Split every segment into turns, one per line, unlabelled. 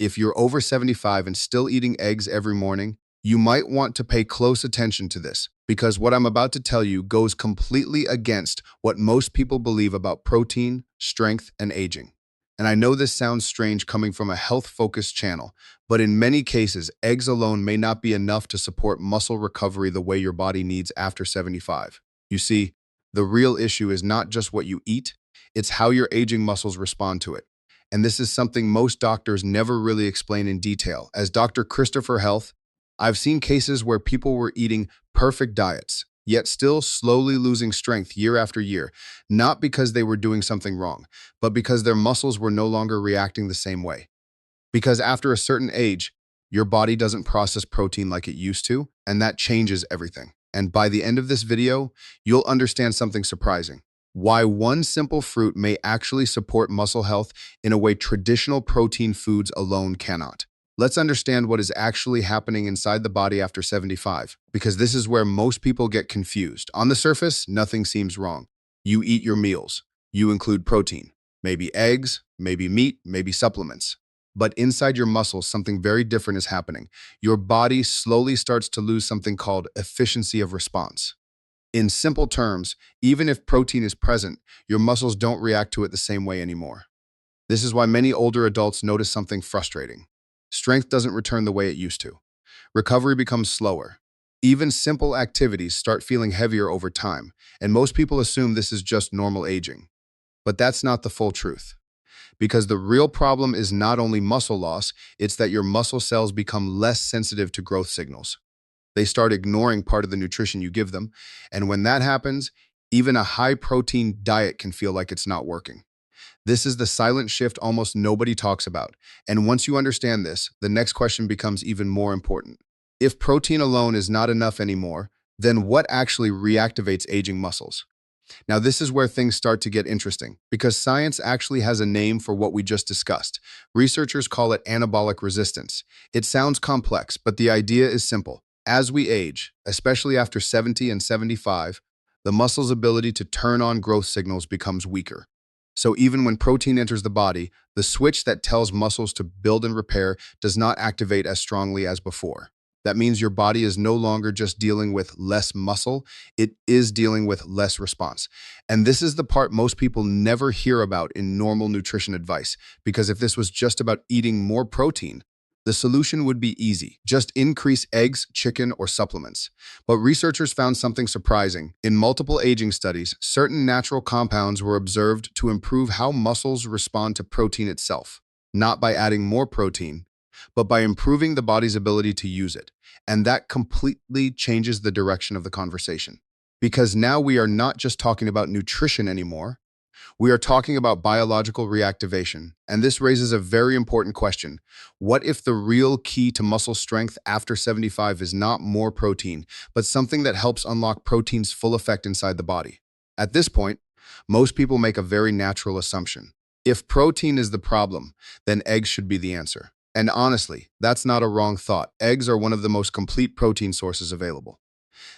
If you're over 75 and still eating eggs every morning, you might want to pay close attention to this because what I'm about to tell you goes completely against what most people believe about protein, strength, and aging. And I know this sounds strange coming from a health-focused channel, but in many cases, eggs alone may not be enough to support muscle recovery the way your body needs after 75. You see, the real issue is not just what you eat, it's how your aging muscles respond to it. And this is something most doctors never really explain in detail. As Dr. Christopher Health, I've seen cases where people were eating perfect diets, yet still slowly losing strength year after year, not because they were doing something wrong, but because their muscles were no longer reacting the same way. Because after a certain age, your body doesn't process protein like it used to, and that changes everything. And by the end of this video, you'll understand something surprising. Why one simple fruit may actually support muscle health in a way traditional protein foods alone cannot. Let's understand what is actually happening inside the body after 75, because this is where most people get confused. On the surface, nothing seems wrong. You eat your meals. You include protein, maybe eggs, maybe meat, maybe supplements. But inside your muscles, something very different is happening. Your body slowly starts to lose something called efficiency of response. In simple terms, even if protein is present, your muscles don't react to it the same way anymore. This is why many older adults notice something frustrating. Strength doesn't return the way it used to. Recovery becomes slower. Even simple activities start feeling heavier over time, and most people assume this is just normal aging. But that's not the full truth. Because the real problem is not only muscle loss, it's that your muscle cells become less sensitive to growth signals. They start ignoring part of the nutrition you give them, and when that happens, even a high-protein diet can feel like it's not working. This is the silent shift almost nobody talks about, and once you understand this, the next question becomes even more important. If protein alone is not enough anymore, then what actually reactivates aging muscles? Now, this is where things start to get interesting, because science actually has a name for what we just discussed. Researchers call it anabolic resistance. It sounds complex, but the idea is simple. As we age, especially after 70 and 75, the muscle's ability to turn on growth signals becomes weaker. So even when protein enters the body, the switch that tells muscles to build and repair does not activate as strongly as before. That means your body is no longer just dealing with less muscle, it is dealing with less response. And this is the part most people never hear about in normal nutrition advice, because if this was just about eating more protein, the solution would be easy. Just increase eggs, chicken, or supplements. But researchers found something surprising. In multiple aging studies, certain natural compounds were observed to improve how muscles respond to protein itself, not by adding more protein, but by improving the body's ability to use it. And that completely changes the direction of the conversation. Because now we are not just talking about nutrition anymore, we are talking about biological reactivation. And this raises a very important question. What if the real key to muscle strength after 75 is not more protein, but something that helps unlock protein's full effect inside the body? At this point, most people make a very natural assumption. If protein is the problem, then eggs should be the answer. And honestly, that's not a wrong thought. Eggs are one of the most complete protein sources available.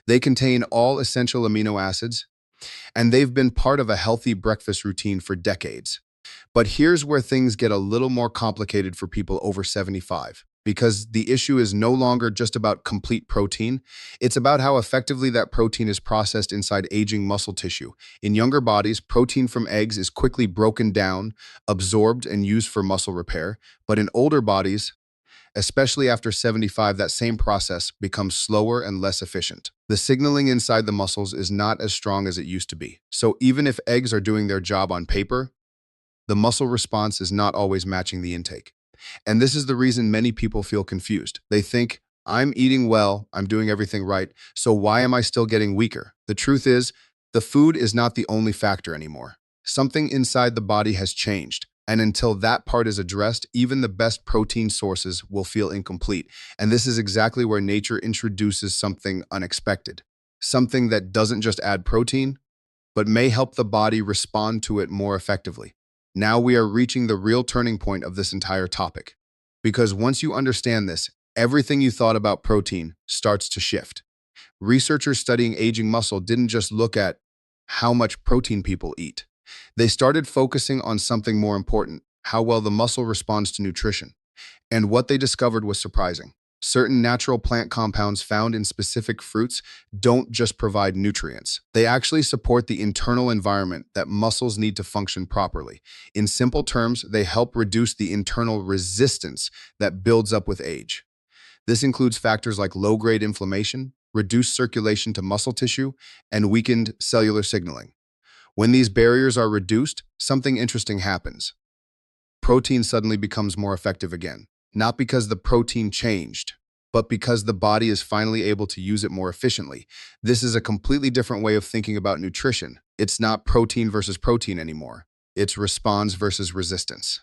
They contain all essential amino acids, and they've been part of a healthy breakfast routine for decades. But here's where things get a little more complicated for people over 75, because the issue is no longer just about complete protein, it's about how effectively that protein is processed inside aging muscle tissue. In younger bodies, protein from eggs is quickly broken down, absorbed, and used for muscle repair, but in older bodies, especially after 75, that same process becomes slower and less efficient. The signaling inside the muscles is not as strong as it used to be. So even if eggs are doing their job on paper, the muscle response is not always matching the intake. And this is the reason many people feel confused. They think, I'm eating well, I'm doing everything right, so why am I still getting weaker? The truth is, the food is not the only factor anymore. Something inside the body has changed. And until that part is addressed, even the best protein sources will feel incomplete. And this is exactly where nature introduces something unexpected. Something that doesn't just add protein, but may help the body respond to it more effectively. Now we are reaching the real turning point of this entire topic. Because once you understand this, everything you thought about protein starts to shift. Researchers studying aging muscle didn't just look at how much protein people eat. They started focusing on something more important, how well the muscle responds to nutrition. And what they discovered was surprising. Certain natural plant compounds found in specific fruits don't just provide nutrients. They actually support the internal environment that muscles need to function properly. In simple terms, they help reduce the internal resistance that builds up with age. This includes factors like low-grade inflammation, reduced circulation to muscle tissue, and weakened cellular signaling. When these barriers are reduced, something interesting happens. Protein suddenly becomes more effective again. Not because the protein changed, but because the body is finally able to use it more efficiently. This is a completely different way of thinking about nutrition. It's not protein versus protein anymore. It's response versus resistance.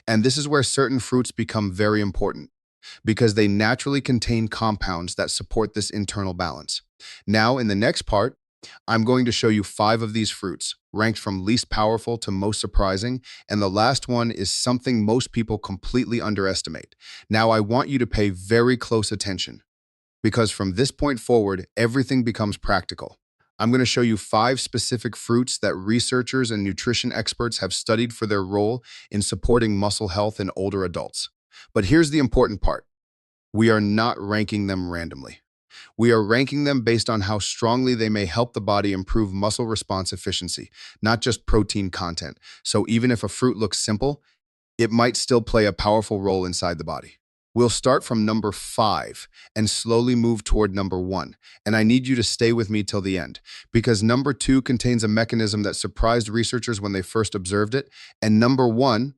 And this is where certain fruits become very important, because they naturally contain compounds that support this internal balance. Now, in the next part, I'm going to show you 5 of these fruits, ranked from least powerful to most surprising, and the last one is something most people completely underestimate. Now, I want you to pay very close attention, because from this point forward, everything becomes practical. I'm going to show you 5 specific fruits that researchers and nutrition experts have studied for their role in supporting muscle health in older adults. But here's the important part. We are not ranking them randomly. We are ranking them based on how strongly they may help the body improve muscle response efficiency, not just protein content. So even if a fruit looks simple, it might still play a powerful role inside the body. We'll start from number 5 and slowly move toward number 1. And I need you to stay with me till the end, because number 2 contains a mechanism that surprised researchers when they first observed it, and number 1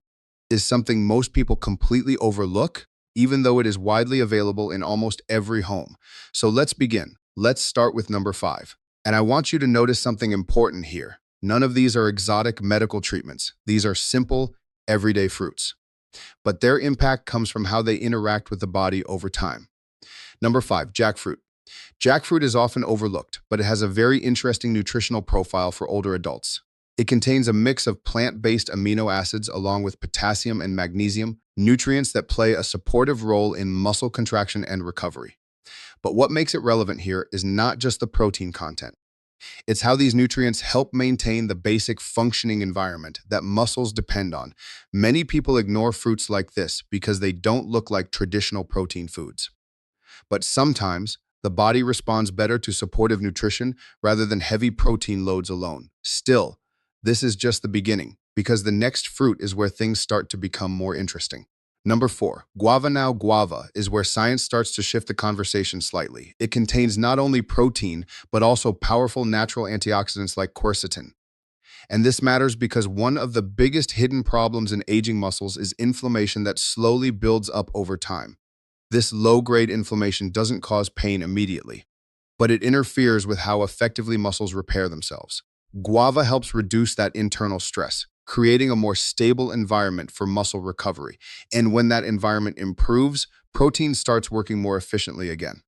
is something most people completely overlook, even though it is widely available in almost every home. So let's begin. Let's start with number 5. And I want you to notice something important here. None of these are exotic medical treatments. These are simple, everyday fruits. But their impact comes from how they interact with the body over time. Number 5, jackfruit. Jackfruit is often overlooked, but it has a very interesting nutritional profile for older adults. It contains a mix of plant-based amino acids along with potassium and magnesium, nutrients that play a supportive role in muscle contraction and recovery. But what makes it relevant here is not just the protein content. It's how these nutrients help maintain the basic functioning environment that muscles depend on. Many people ignore fruits like this because they don't look like traditional protein foods. But sometimes, the body responds better to supportive nutrition rather than heavy protein loads alone. Still, this is just the beginning, because the next fruit is where things start to become more interesting. Number 4, guava. Now, guava is where science starts to shift the conversation slightly. It contains not only protein, but also powerful natural antioxidants like quercetin. And this matters because one of the biggest hidden problems in aging muscles is inflammation that slowly builds up over time. This low-grade inflammation doesn't cause pain immediately, but it interferes with how effectively muscles repair themselves. Guava helps reduce that internal stress, creating a more stable environment for muscle recovery. And when that environment improves, protein starts working more efficiently again.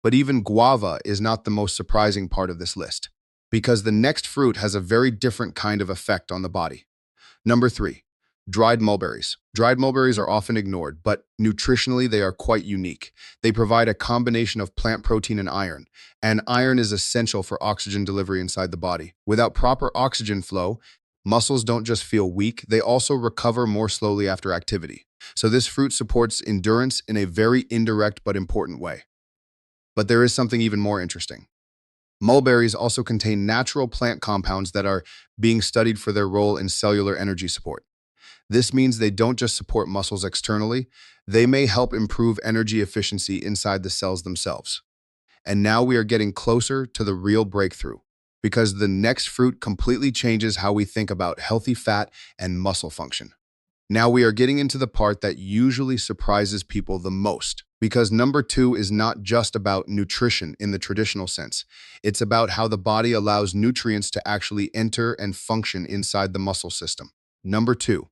But even guava is not the most surprising part of this list, because the next fruit has a very different kind of effect on the body. Number 3, dried mulberries. Dried mulberries are often ignored, but nutritionally they are quite unique. They provide a combination of plant protein and iron is essential for oxygen delivery inside the body. Without proper oxygen flow, muscles don't just feel weak, they also recover more slowly after activity. So this fruit supports endurance in a very indirect but important way. But there is something even more interesting. Mulberries also contain natural plant compounds that are being studied for their role in cellular energy support. This means they don't just support muscles externally, they may help improve energy efficiency inside the cells themselves. And now we are getting closer to the real breakthrough, because the next fruit completely changes how we think about healthy fat and muscle function. Now we are getting into the part that usually surprises people the most, because number 2 is not just about nutrition in the traditional sense. It's about how the body allows nutrients to actually enter and function inside the muscle system. Number 2,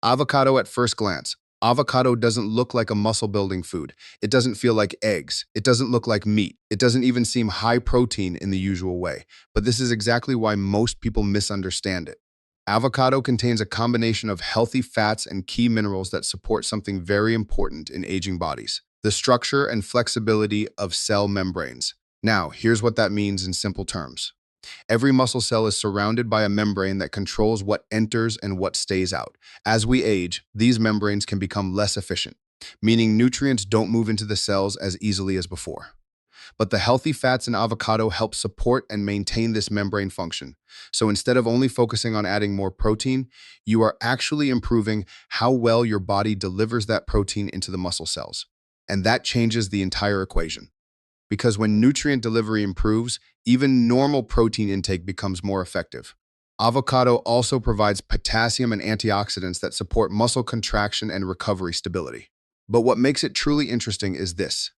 avocado. At first glance, avocado doesn't look like a muscle-building food. It doesn't feel like eggs. It doesn't look like meat. It doesn't even seem high protein in the usual way. But this is exactly why most people misunderstand it. Avocado contains a combination of healthy fats and key minerals that support something very important in aging bodies: the structure and flexibility of cell membranes. Now, here's what that means in simple terms. Every muscle cell is surrounded by a membrane that controls what enters and what stays out. As we age, these membranes can become less efficient. meaning nutrients don't move into the cells as easily as before. But the healthy fats in avocado help support and maintain this membrane function. So instead of only focusing on adding more protein, you are actually improving how well your body delivers that protein into the muscle cells. And that changes the entire equation. Because when nutrient delivery improves, even normal protein intake becomes more effective. Avocado also provides potassium and antioxidants that support muscle contraction and recovery stability. But what makes it truly interesting is this.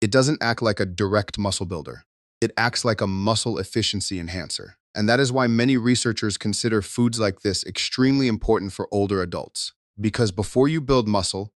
It doesn't act like a direct muscle builder. It acts like a muscle efficiency enhancer. And that is why many researchers consider foods like this extremely important for older adults. Because before you build muscle,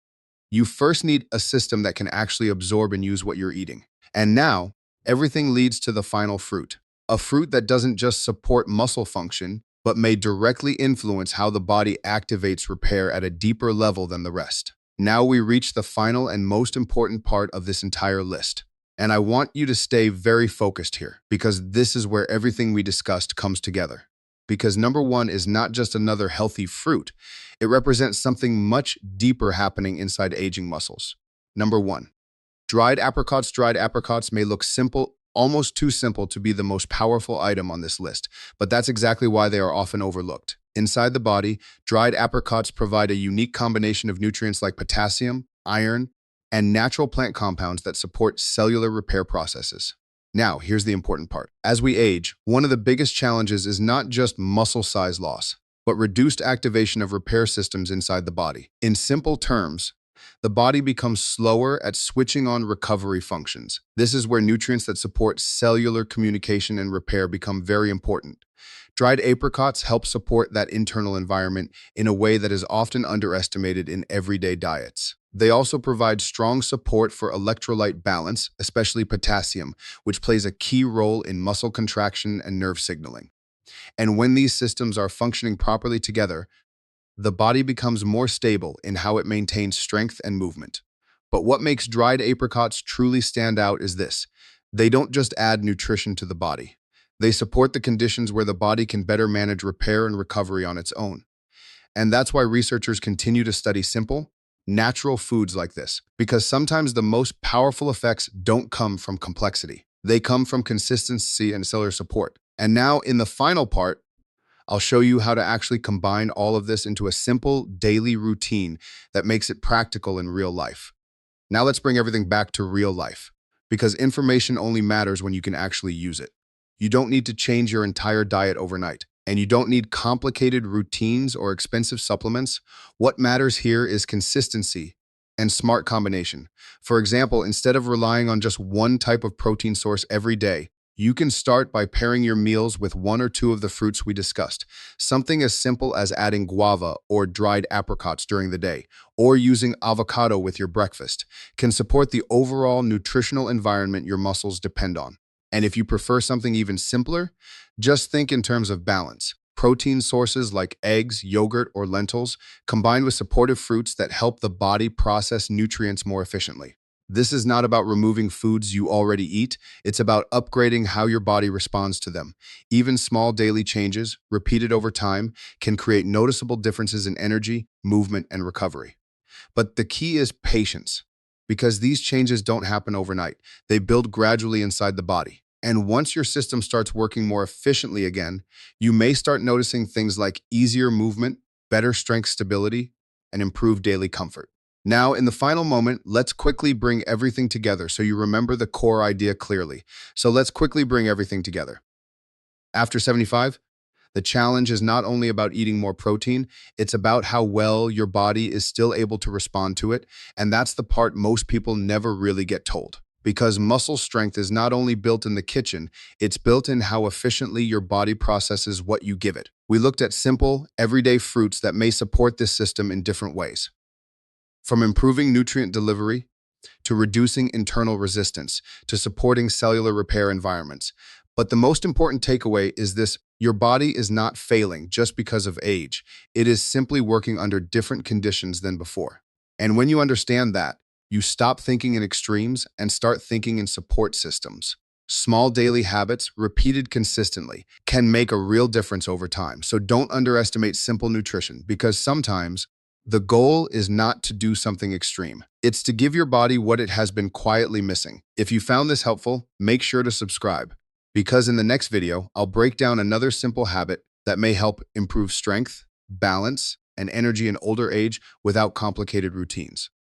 you first need a system that can actually absorb and use what you're eating. And now, everything leads to the final fruit. A fruit that doesn't just support muscle function, but may directly influence how the body activates repair at a deeper level than the rest. Now we reach the final and most important part of this entire list. And I want you to stay very focused here, because this is where everything we discussed comes together. Because number one is not just another healthy fruit, it represents something much deeper happening inside aging muscles. Number one, dried apricots. Dried apricots may look simple, almost too simple to be the most powerful item on this list, but that's exactly why they are often overlooked. Inside the body, dried apricots provide a unique combination of nutrients like potassium, iron, and natural plant compounds that support cellular repair processes. Now, here's the important part. As we age, one of the biggest challenges is not just muscle size loss, but reduced activation of repair systems inside the body. In simple terms, the body becomes slower at switching on recovery functions. This is where nutrients that support cellular communication and repair become very important. Dried apricots help support that internal environment in a way that is often underestimated in everyday diets. They also provide strong support for electrolyte balance, especially potassium, which plays a key role in muscle contraction and nerve signaling. And when these systems are functioning properly together, the body becomes more stable in how it maintains strength and movement. But what makes dried apricots truly stand out is this. They don't just add nutrition to the body. They support the conditions where the body can better manage repair and recovery on its own. And that's why researchers continue to study simple, natural foods like this, because sometimes the most powerful effects don't come from complexity. They come from consistency and cellular support. And now in the final part, I'll show you how to actually combine all of this into a simple daily routine that makes it practical in real life. Now let's bring everything back to real life, because information only matters when you can actually use it. You don't need to change your entire diet overnight, and you don't need complicated routines or expensive supplements. What matters here is consistency and smart combination. For example, instead of relying on just one type of protein source every day, you can start by pairing your meals with one or two of the fruits we discussed. Something as simple as adding guava or dried apricots during the day, or using avocado with your breakfast, can support the overall nutritional environment your muscles depend on. And if you prefer something even simpler, just think in terms of balance. Protein sources like eggs, yogurt, or lentils, combined with supportive fruits that help the body process nutrients more efficiently. This is not about removing foods you already eat, it's about upgrading how your body responds to them. Even small daily changes, repeated over time, can create noticeable differences in energy, movement, and recovery. But the key is patience, because these changes don't happen overnight. They build gradually inside the body. And once your system starts working more efficiently again, you may start noticing things like easier movement, better strength stability, and improved daily comfort. Now, in the final moment, let's quickly bring everything together so you remember the core idea clearly. So let's quickly bring everything together. After 75, the challenge is not only about eating more protein, it's about how well your body is still able to respond to it, and that's the part most people never really get told. Because muscle strength is not only built in the kitchen, it's built in how efficiently your body processes what you give it. We looked at simple, everyday fruits that may support this system in different ways. From improving nutrient delivery, to reducing internal resistance, to supporting cellular repair environments. But the most important takeaway is this: your body is not failing just because of age. It is simply working under different conditions than before. And when you understand that, you stop thinking in extremes and start thinking in support systems. Small daily habits, repeated consistently, can make a real difference over time. So don't underestimate simple nutrition, because sometimes the goal is not to do something extreme. It's to give your body what it has been quietly missing. If you found this helpful, make sure to subscribe, because in the next video, I'll break down another simple habit that may help improve strength, balance, and energy in older age without complicated routines.